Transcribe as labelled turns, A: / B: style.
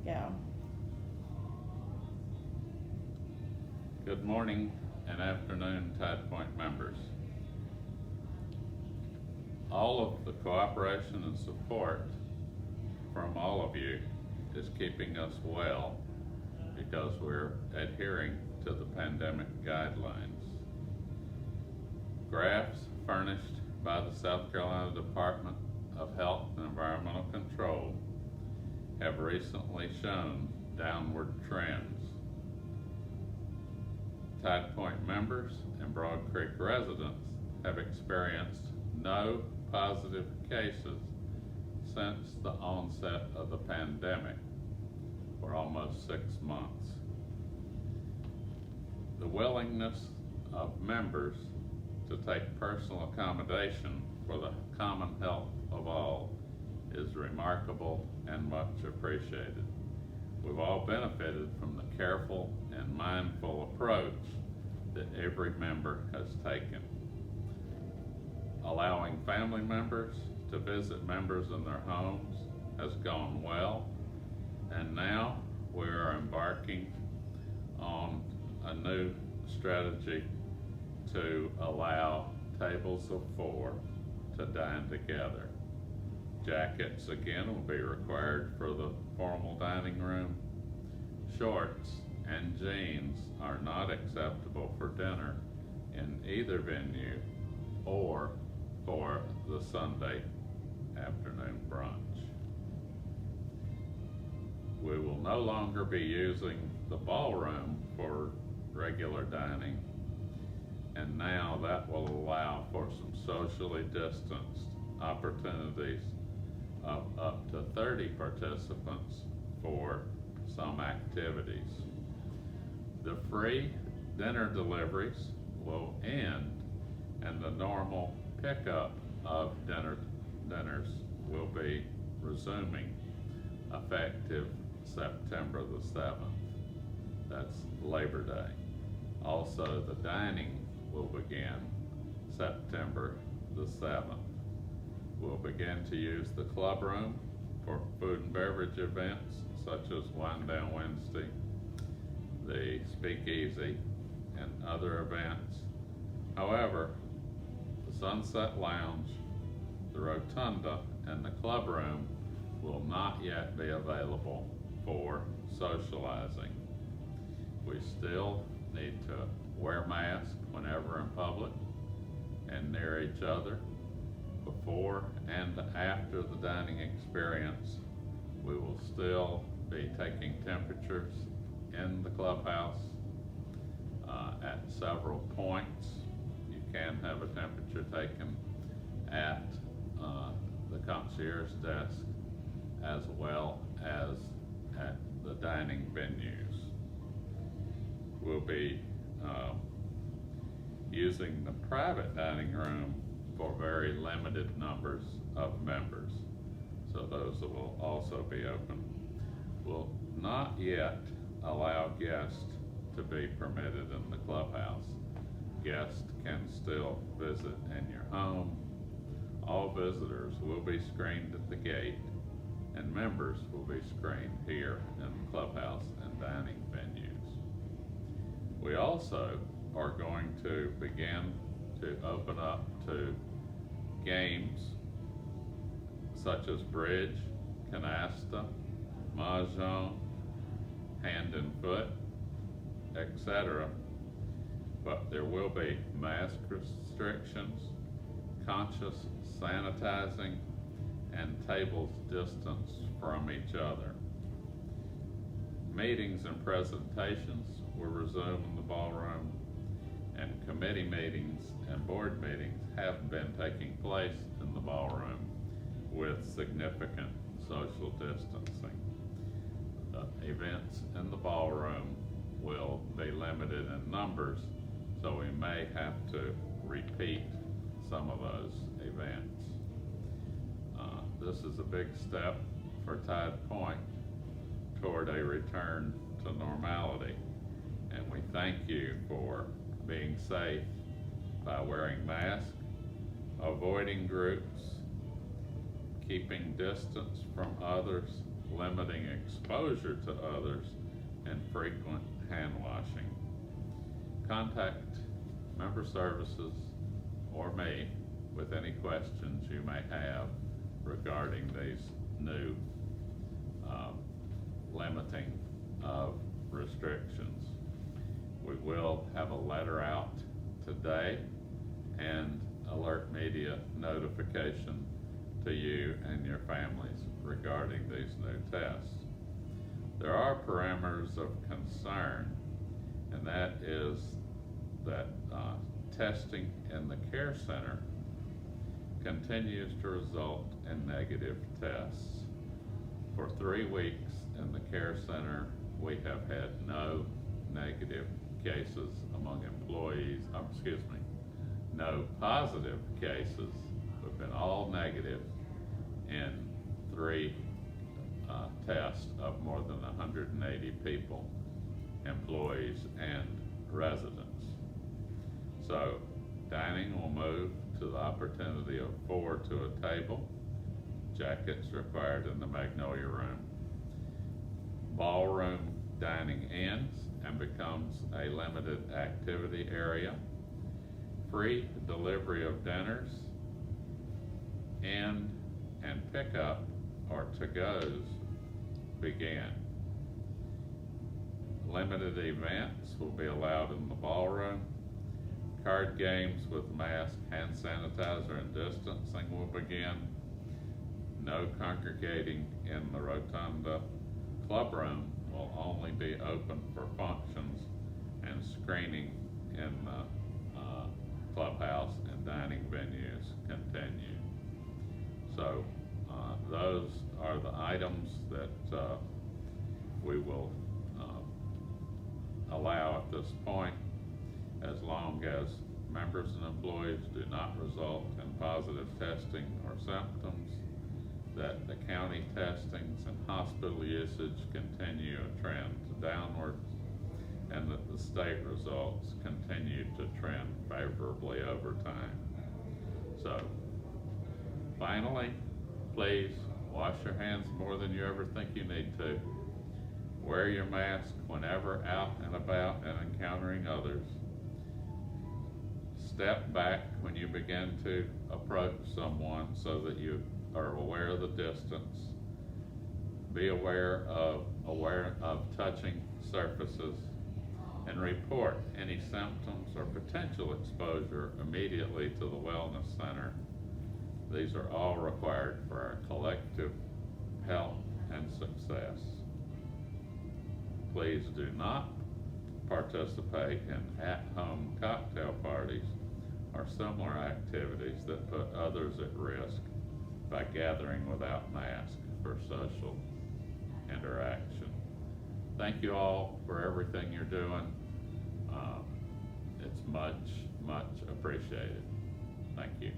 A: go.
B: Good morning and afternoon, TidePointe members. All of the cooperation and support from all of you is keeping us well because we're adhering to the pandemic guidelines. Graphs furnished by the South Carolina Department of Health and Environmental Control have recently shown downward trends. TidePointe members and Broad Creek residents have experienced no positive cases since the onset of the pandemic for almost 6 months. The willingness of members to take personal accommodation for the common health of all is remarkable and much appreciated. We've all benefited from the careful and mindful approach that every member has taken. Allowing family members to visit members in their homes has gone well, and now we are embarking on a new strategy to allow tables of 4 to dine together. Jackets again will be required for the formal dining room. Shorts and jeans are not acceptable for dinner in either venue or for the Sunday afternoon brunch. We will no longer be using the ballroom for regular dining, and now that will allow for some socially distanced opportunities of up to 30 participants for some activities. The free dinner deliveries will end, and the normal pickup of dinners will be resuming effective September the 7th. That's Labor Day. Also, the dining will begin September the 7th. We'll begin to use the club room for food and beverage events such as Wine Down Wednesday, the Speakeasy, and other events. However, the Sunset Lounge, the Rotunda, and the club room will not yet be available for socializing. We still need to wear masks whenever in public and near each other. Before and after the dining experience, we will still be taking temperatures in the clubhouse at several points. You can have a temperature taken at the concierge desk as well as at the dining venues. We'll be using the private dining room for very limited numbers of members, so those will also be open. We'll not yet allow guests to be permitted in the clubhouse. Guests can still visit in your home. All visitors will be screened at the gate, and members will be screened here in the clubhouse and dining venues. We also are going to begin to open up to games such as bridge, canasta, mahjong, hand and foot, etc. But there will be mask restrictions, conscious sanitizing, and tables distanced from each other. Meetings and presentations will resume in the ballroom, and committee meetings and board meetings have been taking place in the ballroom with significant social distancing. Events in the ballroom will be limited in numbers, so we may have to repeat some of those events. This is a big step for TidePointe toward a return to normality, and we thank you for being safe by wearing masks, avoiding groups, keeping distance from others, limiting exposure to others, and frequent hand washing. Contact Member Services or me with any questions you may have regarding these new limiting of restrictions. We will have a letter out today and alert media notification to you and your families regarding these new tests. There are parameters of concern, and that is that testing in the care center continues to result in negative tests. For 3 weeks in the care center, we have had no negative cases among employees, no positive cases. We've been all negative in 3 tests of more than 180 people, employees and residents. So dining will move to the opportunity of 4 to a table. Jackets required in the Magnolia Room. Ballroom dining ends and becomes a limited activity area. Free delivery of dinners and pickup or to-goes began. Limited events will be allowed in the ballroom. Card games with mask, hand sanitizer, and distancing will begin. No congregating in the rotunda. Clubroom will only be open for functions, and screening in the clubhouse and dining venues continue. So those are the items that we will allow at this point, as long as members and employees do not result in positive testing or symptoms, that the county testings and hospital usage continue a trend downwards, and that the state results continue to trend favorably over time. So, finally, please wash your hands more than you ever think you need to. Wear your mask whenever out and about and encountering others. Step back when you begin to approach someone so that you are aware of the distance. Be aware of touching surfaces, and report any symptoms or potential exposure immediately to the Wellness Center. These are all required for our collective health and success. Please do not participate in at-home cocktail parties or similar activities that put others at risk by gathering without masks for social interaction. Thank you all for everything you're doing. It's much, much appreciated. Thank you.